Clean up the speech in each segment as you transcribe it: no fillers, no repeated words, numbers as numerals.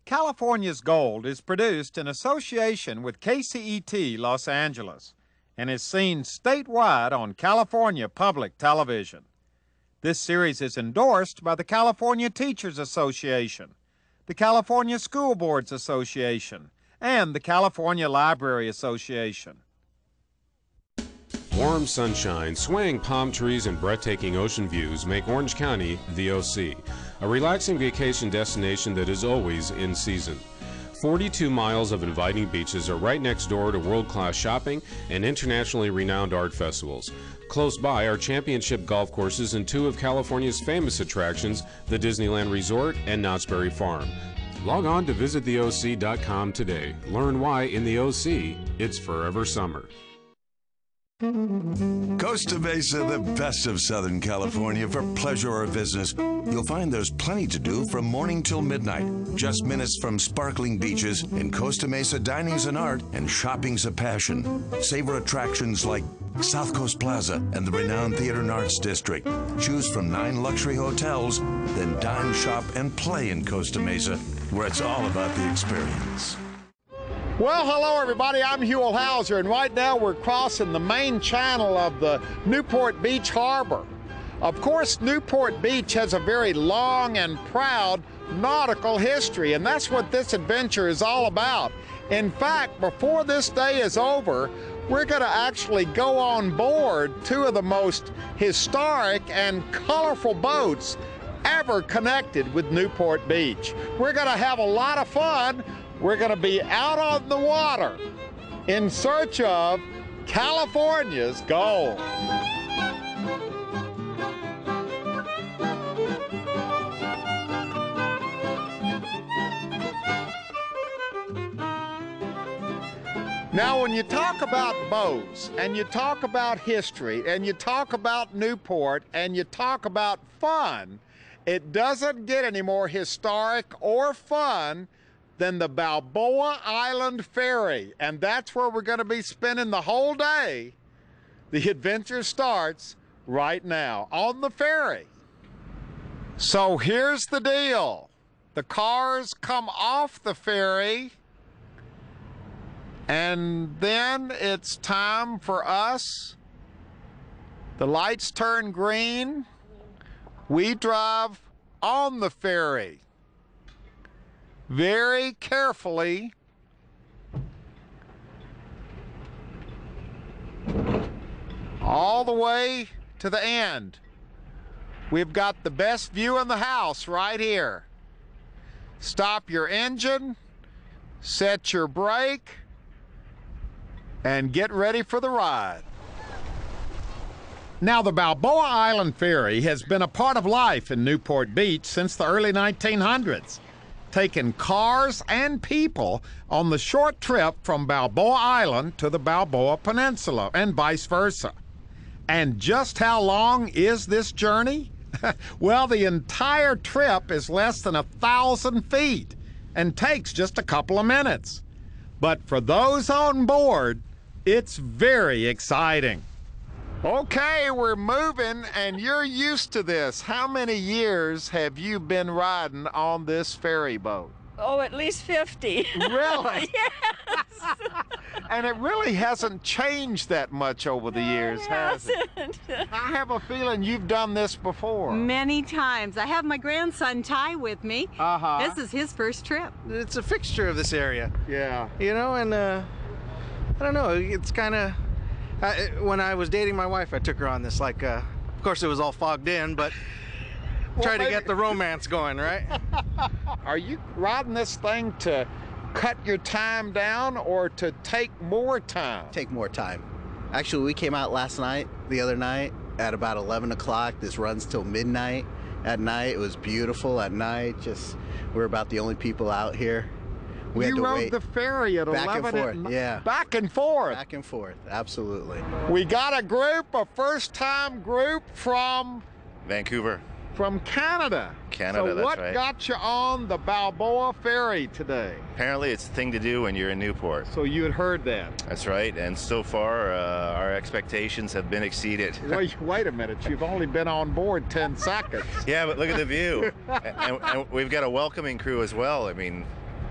California's Gold is produced in association with KCET Los Angeles and is seen statewide on California Public Television. This series is endorsed by the California Teachers Association, the California School Boards Association, and the California Library Association. Warm sunshine, swaying palm trees, and breathtaking ocean views make Orange County the OC, a relaxing vacation destination that is always in season. 42 miles of inviting beaches are right next door to world-class shopping and internationally renowned art festivals. Close by are championship golf courses and two of California's famous attractions, the Disneyland Resort and Knott's Berry Farm. Log on to visittheoc.com today. Learn why in the OC, it's forever summer. Costa Mesa, the best of Southern California for pleasure or business. You'll find there's plenty to do from morning till midnight. Just minutes from sparkling beaches, in Costa Mesa, dining's an art and shopping's a passion. Savor attractions like South Coast Plaza and the renowned Theater and Arts District. Choose from 9 luxury hotels, then dine, shop, and play in Costa Mesa, where it's all about the experience. Well, hello everybody, I'm Huell Hauser, and right now we're crossing the main channel of the Newport Beach Harbor. Of course, Newport Beach has a very long and proud nautical history, and that's what this adventure is all about. In fact, before this day is over, we're going to actually go on board two of the most historic and colorful boats ever connected with Newport Beach. We're going to have a lot of fun. We're going to be out on the water in search of California's gold. Now, when you talk about boats, and you talk about history, and you talk about Newport, and you talk about fun, it doesn't get any more historic or fun than the Balboa Island Ferry, and that's where we're going to be spending the whole day. The adventure starts right now on the ferry. So here's the deal. The cars come off the ferry, and then it's time for us. The lights turn green. We drive on the ferry very carefully. All the way to the end. We've got the best view in the house right here. Stop your engine, set your brake, and get ready for the ride. Now, the Balboa Island Ferry has been a part of life in Newport Beach since the early 1900s, taking cars and people on the short trip from Balboa Island to the Balboa Peninsula and vice versa. And just how long is this journey? Well, the entire trip is less than 1,000 feet and takes just a couple of minutes. But for those on board, it's very exciting. Okay, we're moving, and you're used to this. How many years have you been riding on this ferry boat? Oh, at least 50. Really? Yes. And it really hasn't changed that much over the years, has it? I have a feeling you've done this before. Many times. I have my grandson Ty with me. This is his first trip. It's a fixture of this area. Yeah. You know, and I don't know, it's kind of... when I was dating my wife, I took her on this, like, of course it was all fogged in, but try to get the romance going, right? Are you riding this thing to cut your time down or to take more time? Take more time. Actually, we came out the other night, at about 11 o'clock. This runs till midnight. At night, it was beautiful. At night, we're about the only people out here. You rode the ferry at 11 back and forth, yeah. Back and forth. Back and forth, absolutely. We got a first-time group from Vancouver. From Canada. Canada, that's right. So what got you on the Balboa Ferry today? Apparently it's the thing to do when you're in Newport. So you had heard that? That's right, and so far our expectations have been exceeded. Wait a minute, you've only been on board 10 seconds. Yeah, but look at the view. and we've got a welcoming crew as well. I mean,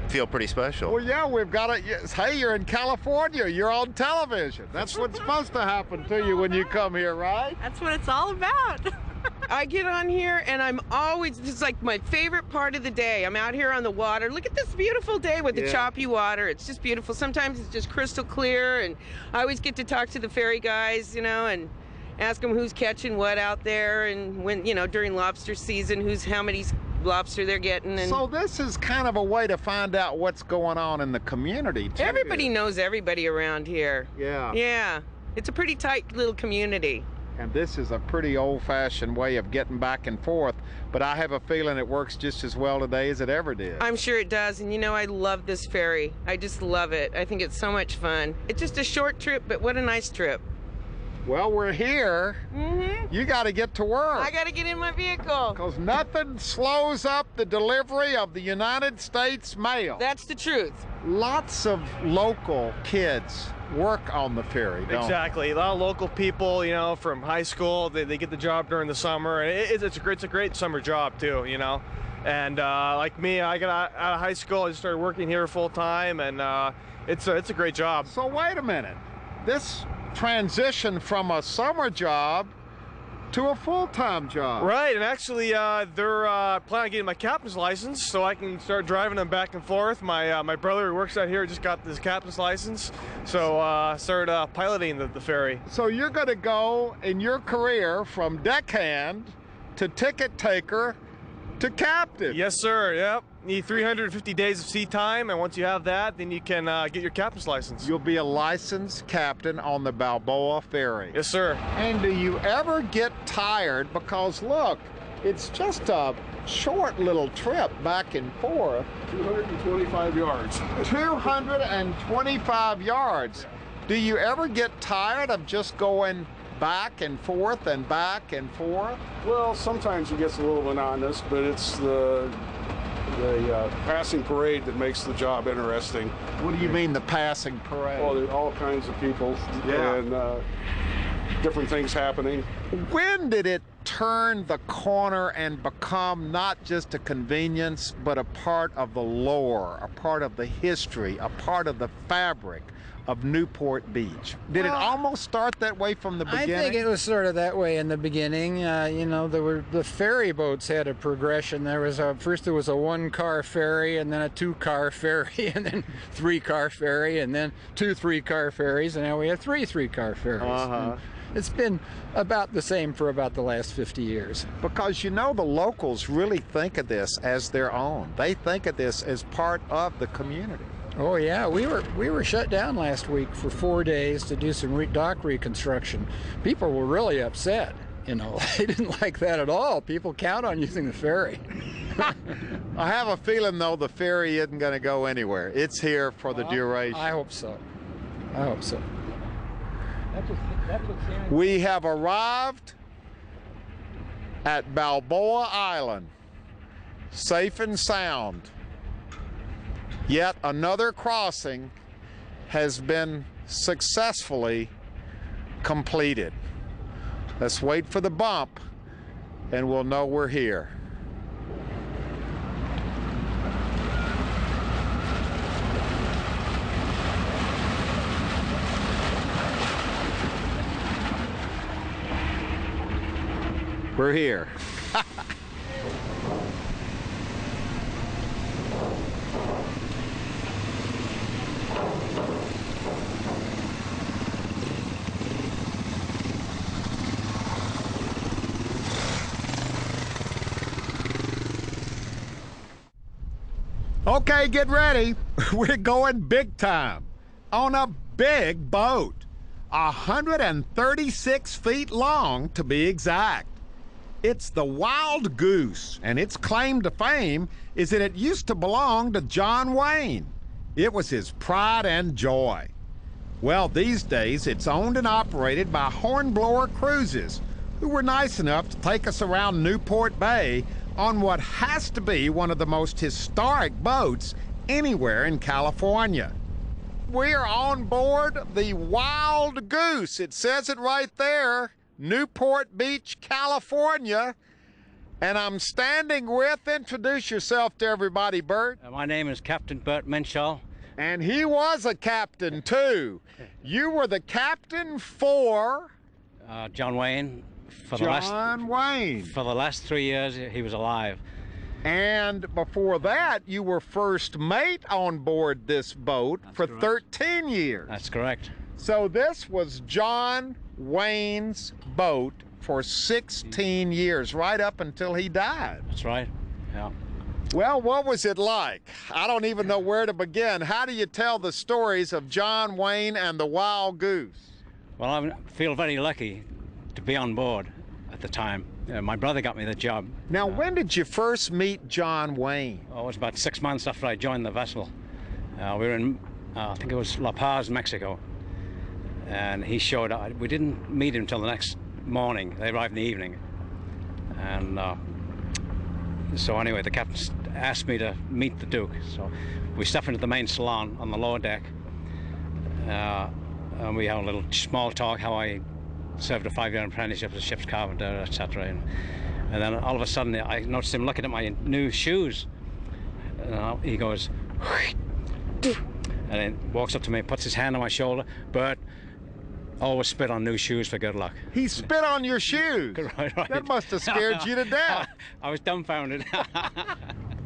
feel pretty special. Well, yeah, we've got it. Yes. Hey, you're in California. You're on television. That's what's supposed to happen to you when you come here, right? That's what it's all about. I get on here and I'm always, this is like my favorite part of the day. I'm out here on the water. Look at this beautiful day with the choppy water. It's just beautiful. Sometimes it's just crystal clear, and I always get to talk to the ferry guys, you know, and ask them who's catching what out there, and when, you know, during lobster season, how many lobster they're getting. And so this is kind of a way to find out what's going on in the community, too. Everybody knows everybody around here. Yeah. Yeah. It's a pretty tight little community. And this is a pretty old-fashioned way of getting back and forth, but I have a feeling it works just as well today as it ever did. I'm sure it does, and you know, I love this ferry. I just love it. I think it's so much fun. It's just a short trip, but what a nice trip. Well, we're here. You got to get to work. I got to get in my vehicle. Because nothing slows up the delivery of the United States mail. That's the truth. Lots of local kids work on the ferry, don't Exactly. A lot of local people, you know, from high school, they get the job during the summer. And it's a great summer job, too, you know. And like me, I got out of high school, I just started working here full time, and it's a great job. So wait a minute. This transition from a summer job to a full-time job. Right, and actually they're planning on getting my captain's license so I can start driving them back and forth. My brother who works out here just got his captain's license, so started piloting the ferry. So you're going to go in your career from deckhand to ticket taker to captain. Yes, sir. Yep. Need 350 days of sea time, and once you have that, then you can get your captain's license. You'll be a licensed captain on the Balboa Ferry. Yes, sir. And do you ever get tired? Because look, it's just a short little trip back and forth. 225 yards. 225 yards. Do you ever get tired of just going back and forth and back and forth? Well, sometimes it gets a little monotonous, but it's the passing parade that makes the job interesting. What do you mean, the passing parade? Well, there are all kinds of people and different things happening. When did it turn the corner and become not just a convenience, but a part of the lore, a part of the history, a part of the fabric of Newport Beach? Did it almost start that way from the beginning? I think it was sort of that way in the beginning. You know, the ferry boats had a progression. First there was a one-car ferry, and then a two-car ferry, and then three-car ferry, and then two three-car ferries, and now we have three three-car ferries. It's been about the same for about the last 50 years. Because you know, the locals really think of this as their own. They think of this as part of the community. Oh yeah, we were shut down last week for 4 days to do some dock reconstruction. People were really upset. You know, they didn't like that at all. People count on using the ferry. I have a feeling, though, the ferry isn't going to go anywhere. It's here for the duration. I hope so. I hope so. We have arrived at Balboa Island, safe and sound. Yet another crossing has been successfully completed. Let's wait for the bump and we'll know we're here. We're here. Okay, get ready. We're going big time on a big boat, 136 feet long to be exact. It's the Wild Goose, and its claim to fame is that it used to belong to John Wayne. It was his pride and joy. Well, these days it's owned and operated by Hornblower Cruises, who were nice enough to take us around Newport Bay on what has to be one of the most historic boats anywhere in California. We're on board the Wild Goose. It says it right there, Newport Beach, California. And I'm standing with, introduce yourself to everybody, Bert. My name is Captain Bert Minshall. And he was a captain, too. You were the captain for? John Wayne. For the last 3 years, he was alive. And before that, you were first mate on board this boat for 13 years. That's correct. So this was John Wayne's boat for 16 years, right up until he died. That's right, yeah. Well, what was it like? I don't even know where to begin. How do you tell the stories of John Wayne and the Wild Goose? Well, I feel very lucky to be on board at the time. My brother got me the job. Now, when did you first meet John Wayne? Oh, it was about 6 months after I joined the vessel. We were in, I think it was La Paz, Mexico. And he showed up. We didn't meet him until the next morning. They arrived in the evening. And so anyway, the captain asked me to meet the Duke. So we stepped into the main salon on the lower deck. And we had a little small talk, how I served a 5-year apprenticeship as a ship's carpenter, etc. And then all of a sudden, I noticed him looking at my new shoes. And he goes, and then walks up to me, puts his hand on my shoulder. Bert, always spit on new shoes for good luck. He spit on your shoes? Right. That must have scared you to death. I was dumbfounded.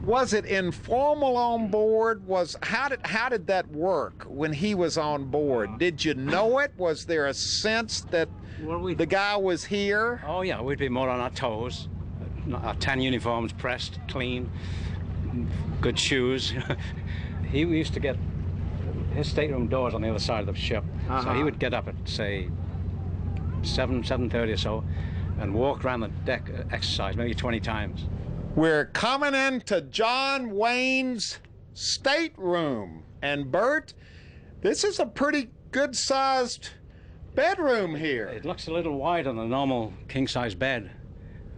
Was it informal on board? How did that work when he was on board? Did you know it? Was there a sense that the guy was here? Oh yeah, we'd be more on our toes. Our tan uniforms pressed, clean, good shoes. He used to get his stateroom doors on the other side of the ship. So he would get up at, say, 7:30 or so, and walk around the deck, exercise, maybe 20 times. We're coming into John Wayne's stateroom. And Bert, this is a pretty good-sized bedroom here. It looks a little wider than a normal king-size bed,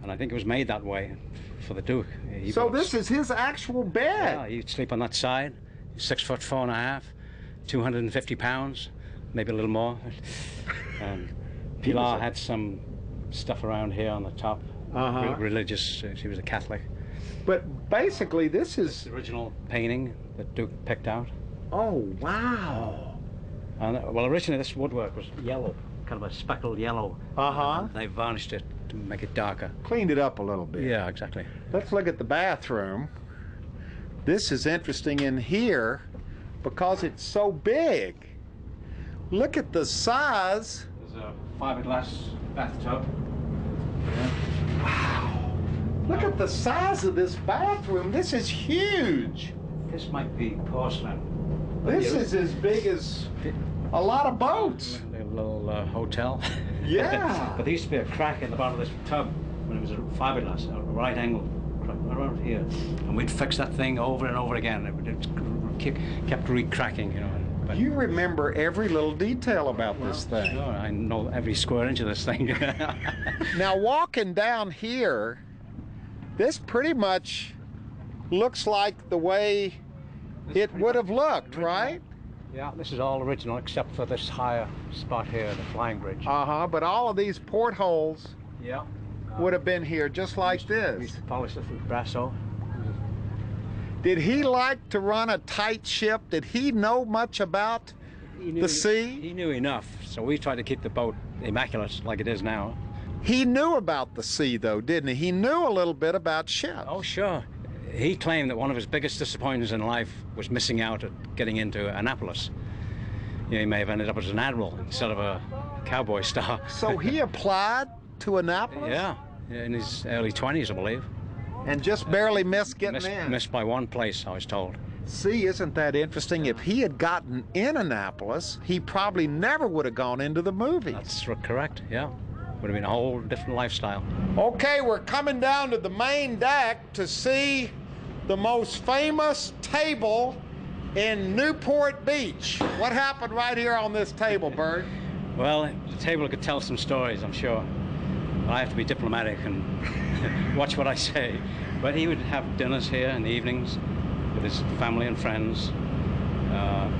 and I think it was made that way for the Duke. So this is his actual bed? Yeah, he'd sleep on that side. 6'4.5", 250 pounds, maybe a little more. And Pilar had some stuff around here on the top. Religious, she was a Catholic. But basically this is... the original painting that Duke picked out. Oh, wow. And, well, originally this woodwork was yellow, kind of a speckled yellow. They varnished it to make it darker. Cleaned it up a little bit. Yeah, exactly. Let's look at the bathroom. This is interesting in here because it's so big. Look at the size. There's a fiberglass bathtub. Yeah. Wow. Look at the size of this bathroom. This is huge. This might be porcelain. This is as big as a lot of boats. A little hotel. Yeah. But there used to be a crack in the bottom of this tub when it was a fiberglass, a right angle crack around here. And we'd fix that thing over and over again. It kept re-cracking, you know. But you remember every little detail about this thing. Sure, I know every square inch of this thing. Now, walking down here, this pretty much looks like the way it would have looked, right? Yeah, this is all original except for this higher spot here, the flying bridge. But all of these portholes would have been here just like this. We used to polish this with brasso. Did he like to run a tight ship? Did he know much about the sea? He knew enough, so we tried to keep the boat immaculate like it is now. He knew about the sea, though, didn't he? He knew a little bit about ships. Oh, sure. He claimed that one of his biggest disappointments in life was missing out at getting into Annapolis. You know, he may have ended up as an admiral instead of a cowboy star. So he applied to Annapolis? Yeah, in his early 20s, I believe. And just barely missed getting in. Missed by one place, I was told. See, isn't that interesting? If he had gotten in Annapolis, he probably never would have gone into the movies. That's correct, yeah. Would have been a whole different lifestyle. Okay, we're coming down to the main deck to see the most famous table in Newport Beach. What happened right here on this table, Bert? Well, the table could tell some stories, I'm sure. But I have to be diplomatic and watch what I say. But he would have dinners here in the evenings with his family and friends,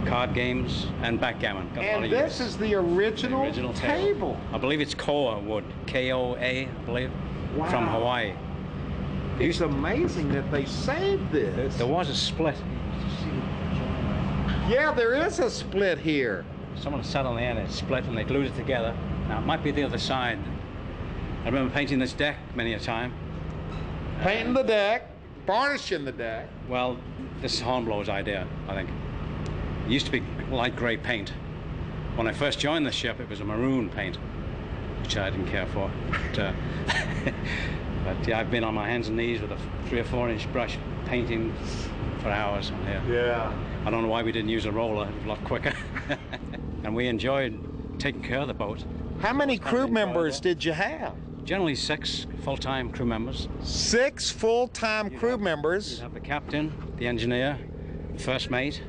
card games, and backgammon. And this is the original table. I believe it's koa wood, K-O-A, I believe, from Hawaii. It's amazing that they saved this. There was a split. Yeah, there is a split here. Someone sat on the end, it split, and they glued it together. Now, it might be the other side. I remember painting this deck many a time. Painting the deck, varnishing the deck. Well, this is Hornblow's idea, I think. It used to be light gray paint. When I first joined the ship, it was a maroon paint, which I didn't care for. But yeah, I've been on my hands and knees with a 3 or 4 inch brush painting for hours on here. Yeah. I don't know why we didn't use a roller. It was a lot quicker. And we enjoyed taking care of the boat. How many crew members did you have? Generally 6 full-time crew members. 6 full-time crew members? You'd have the captain, the engineer, first mate,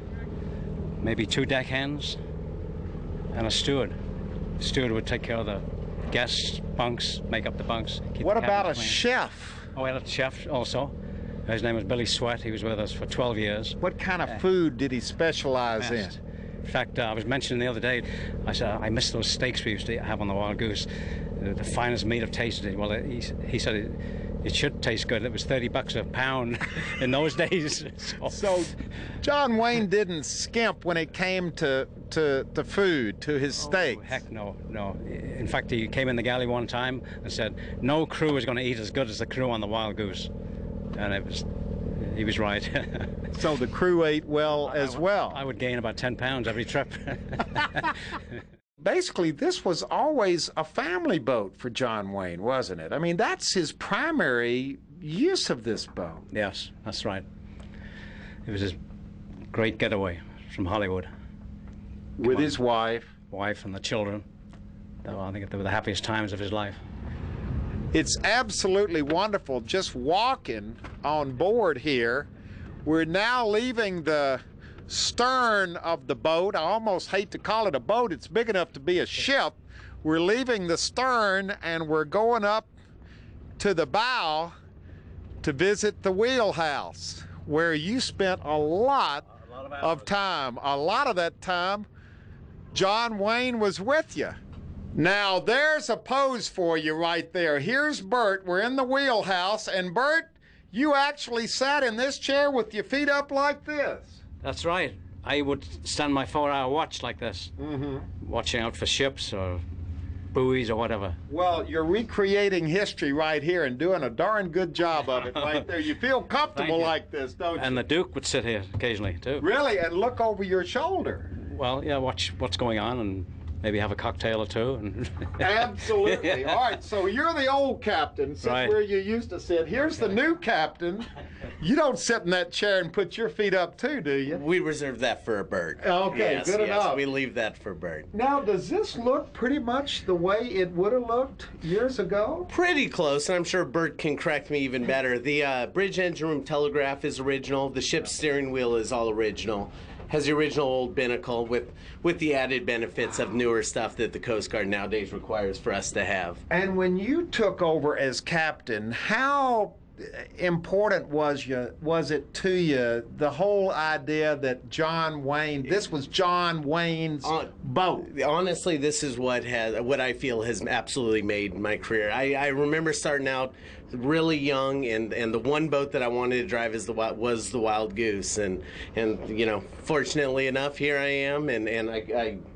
maybe 2 deckhands, and a steward. The steward would take care of the guests, bunks, make up the bunks. What about a chef? Oh, we had a chef also. His name was Billy Sweat. He was with us for 12 years. What kind of food did he specialize in? In fact, I was mentioning the other day, I said, I miss those steaks we used to have on the Wild Goose. The finest meat I've tasted. Well, he said it should taste good. It was $30 a pound in those days. So John Wayne didn't skimp when it came to food, to his steaks. Heck no. In fact, he came in the galley one time and said, no crew is going to eat as good as the crew on the Wild Goose. And he was right. So the crew ate well as well. I would gain about 10 pounds every trip. Basically, this was always a family boat for John Wayne, wasn't it? I mean, that's his primary use of this boat. Yes, that's right. It was his great getaway from Hollywood. With his wife. Wife and the children. I think they were the happiest times of his life. It's absolutely wonderful just walking on board here. We're now leaving the stern of the boat. I almost hate to call it a boat. It's big enough to be a ship. We're leaving the stern and we're going up to the bow to visit the Wheelhouse, where you spent a lot of time. A lot of that time, John Wayne was with you. Now, there's a pose for you right there. Here's Bert. We're in the Wheelhouse, and Bert, you actually sat in this chair with your feet up like this. That's right. I would stand my 4-hour watch like this, watching out for ships or buoys or whatever. Well, you're recreating history right here and doing a darn good job of it right there. You feel comfortable like this, don't you? And the Duke would sit here occasionally, too. Really? And look over your shoulder? Well, yeah, watch what's going on and maybe have a cocktail or two. And Absolutely. Yeah. All right, so you're the old captain, sit Right. where you used to sit. Here's the new captain. You don't sit in that chair and put your feet up too, do you? We reserve that for a bird. Okay, yes, good enough. We leave that for a bird. Now, does this look pretty much the way it would have looked years ago? Pretty close, and I'm sure Bert can correct me even better. The bridge engine room telegraph is original. The ship's steering wheel is all original. Has the original old binnacle with the added benefits of newer stuff that the Coast Guard nowadays requires for us to have. And when you took over as captain, how important was it to you, the whole idea that John Wayne, this was John Wayne's boat? Honestly, this is what I feel has absolutely made my career. I remember starting out really young, and the one boat that I wanted to drive was the Wild Goose, and you know, fortunately enough, here I am, and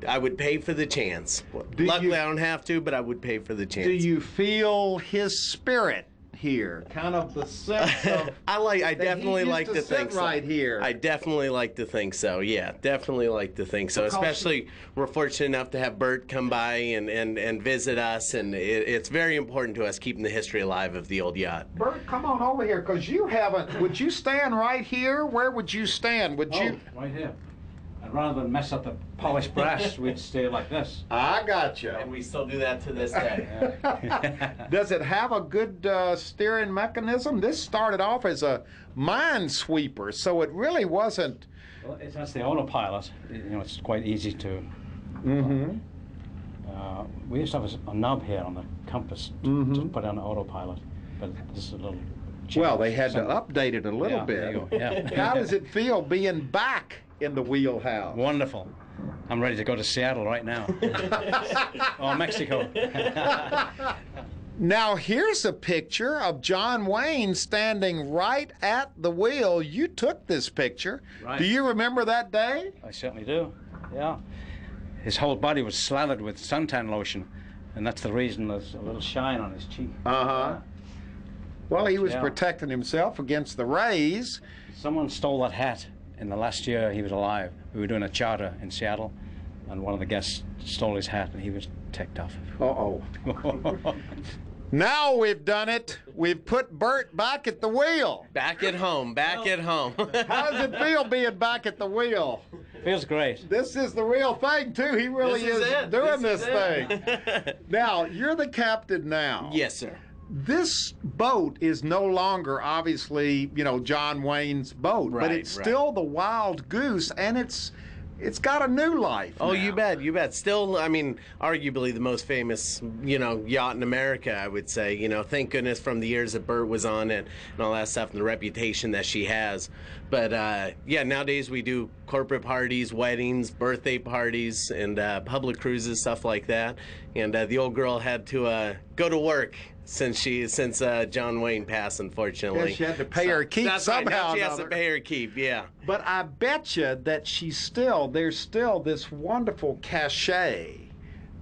I would pay for the chance. Luckily, I don't have to, but I would pay for the chance. Do you feel his spirit here, kind of the sense of I definitely like to sit think so. right here? I definitely like to think so. Yeah, definitely like to think so. Because especially we're fortunate enough to have Bert come by and visit us, and it's very important to us keeping the history alive of the old yacht. Bert, come on over here, because you haven't. Would you stand right here? Where would you stand? Would you? Right here. And rather than mess up the polished brass, we'd stay like this. I got you. And we still do that to this day. Does it have a good steering mechanism? This started off as a minesweeper, so it really wasn't. Well, that's the autopilot. You know, it's quite easy to. We used to have a knob here on the compass to put on autopilot, but this is a little. Well, they had to update it a little bit. There you go. Yeah. How does it feel being back in the Wheelhouse? Wonderful. I'm ready to go to Seattle right now. Or Mexico. Now, here's a picture of John Wayne standing right at the wheel. You took this picture. Right. Do you remember that day? I certainly do, yeah. His whole body was slathered with suntan lotion, and that's the reason there's a little shine on his cheek. Uh-huh. Well, he was protecting himself against the rays. Someone stole that hat in the last year he was alive. We were doing a charter in Seattle, and one of the guests stole his hat, and he was ticked off. Uh-oh. Now we've done it. We've put Bert back at the wheel. Back at home, back at home. How does it feel being back at the wheel? Feels great. This is the real thing, too. He really is doing this thing. Now, you're the captain now. Yes, sir. This boat is no longer, obviously, you know, John Wayne's boat, but it's still the Wild Goose, and it's got a new life. Oh, now. you bet, you bet. Still, I mean, arguably the most famous, you know, yacht in America, I would say. You know, thank goodness from the years that Bert was on it and all that stuff and the reputation that she has. But, yeah, nowadays we do corporate parties, weddings, birthday parties, and public cruises, stuff like that. And the old girl had to go to work since John Wayne passed, unfortunately. Yeah, she had to pay her keep somehow. Right, now she has to pay her keep, yeah. But I bet you that there's still this wonderful cachet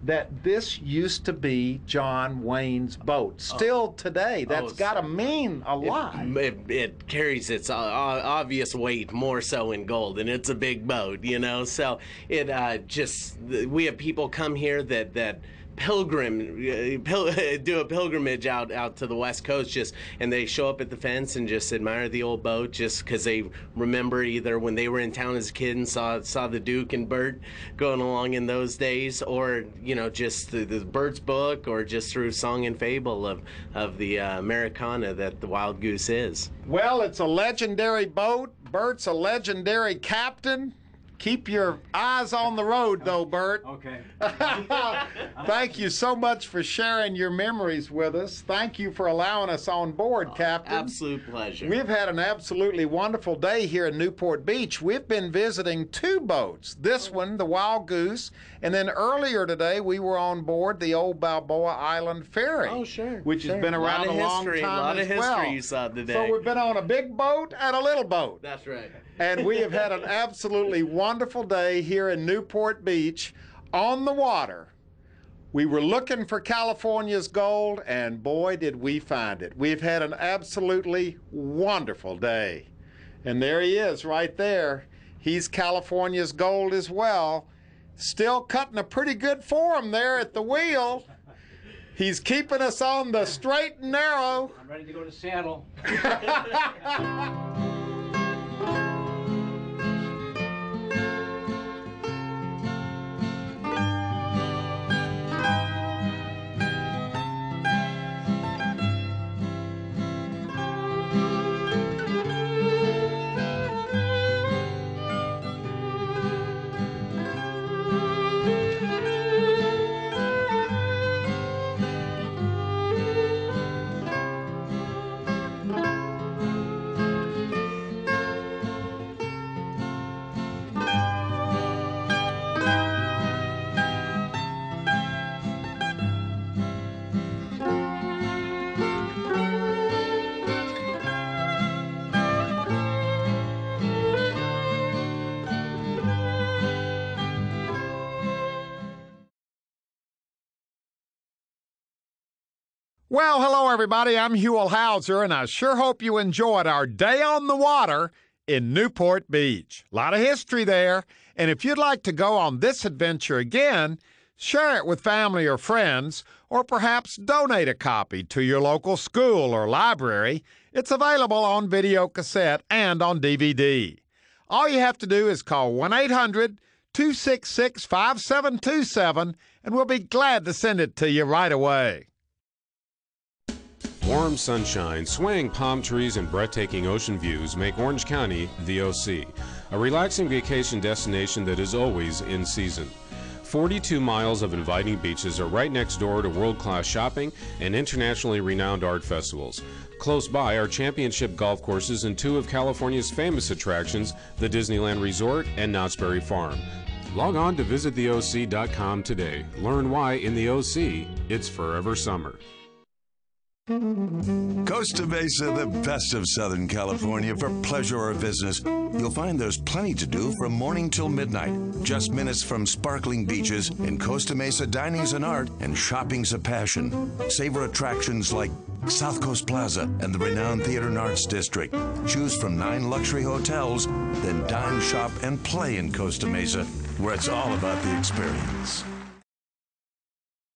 that this used to be John Wayne's boat. Still today, that's got to mean a lot. It carries its obvious weight more so in gold, and it's a big boat, you know. So it we have people come here that do a pilgrimage out to the West Coast, and they show up at the fence and just admire the old boat, just because they remember either when they were in town as a kid and saw the Duke and Bert going along in those days, or you know, just the Bert's book, or just through song and fable of the Americana that the Wild Goose is. Well, it's a legendary boat. Bert's a legendary captain. Keep your eyes on the road, though, Bert. Okay. Thank you so much for sharing your memories with us. Thank you for allowing us on board, Captain. Absolute pleasure. We've had an absolutely wonderful day here in Newport Beach. We've been visiting two boats. This one, the Wild Goose, and then earlier today we were on board the old Balboa Island Ferry. Oh, sure. Which has been around a long time as well. A lot of history you saw today. So we've been on a big boat and a little boat. That's right. And we have had an absolutely wonderful day here in Newport Beach on the water. We were looking for California's gold, and boy, did we find it. We've had an absolutely wonderful day. And there he is right there. He's California's gold as well. Still cutting a pretty good form there at the wheel. He's keeping us on the straight and narrow. I'm ready to go to Seattle. Well, hello, everybody. I'm Huell Hauser, and I sure hope you enjoyed our day on the water in Newport Beach. A lot of history there, and if you'd like to go on this adventure again, share it with family or friends, or perhaps donate a copy to your local school or library. It's available on video cassette and on DVD. All you have to do is call 1-800-266-5727, and we'll be glad to send it to you right away. Warm sunshine, swaying palm trees, and breathtaking ocean views make Orange County the OC, a relaxing vacation destination that is always in season. 42 miles of inviting beaches are right next door to world-class shopping and internationally renowned art festivals. Close by are championship golf courses and two of California's famous attractions, the Disneyland Resort and Knott's Berry Farm. Log on to visittheoc.com today. Learn why in the OC, it's forever summer. Costa Mesa, the best of Southern California for pleasure or business. You'll find there's plenty to do from morning till midnight. Just minutes from sparkling beaches in Costa Mesa dining's an art and shopping's a passion. Savor attractions like South Coast Plaza and the renowned Theater and Arts District. Choose from 9 luxury hotels, then dine, shop, and play in Costa Mesa, where it's all about the experience.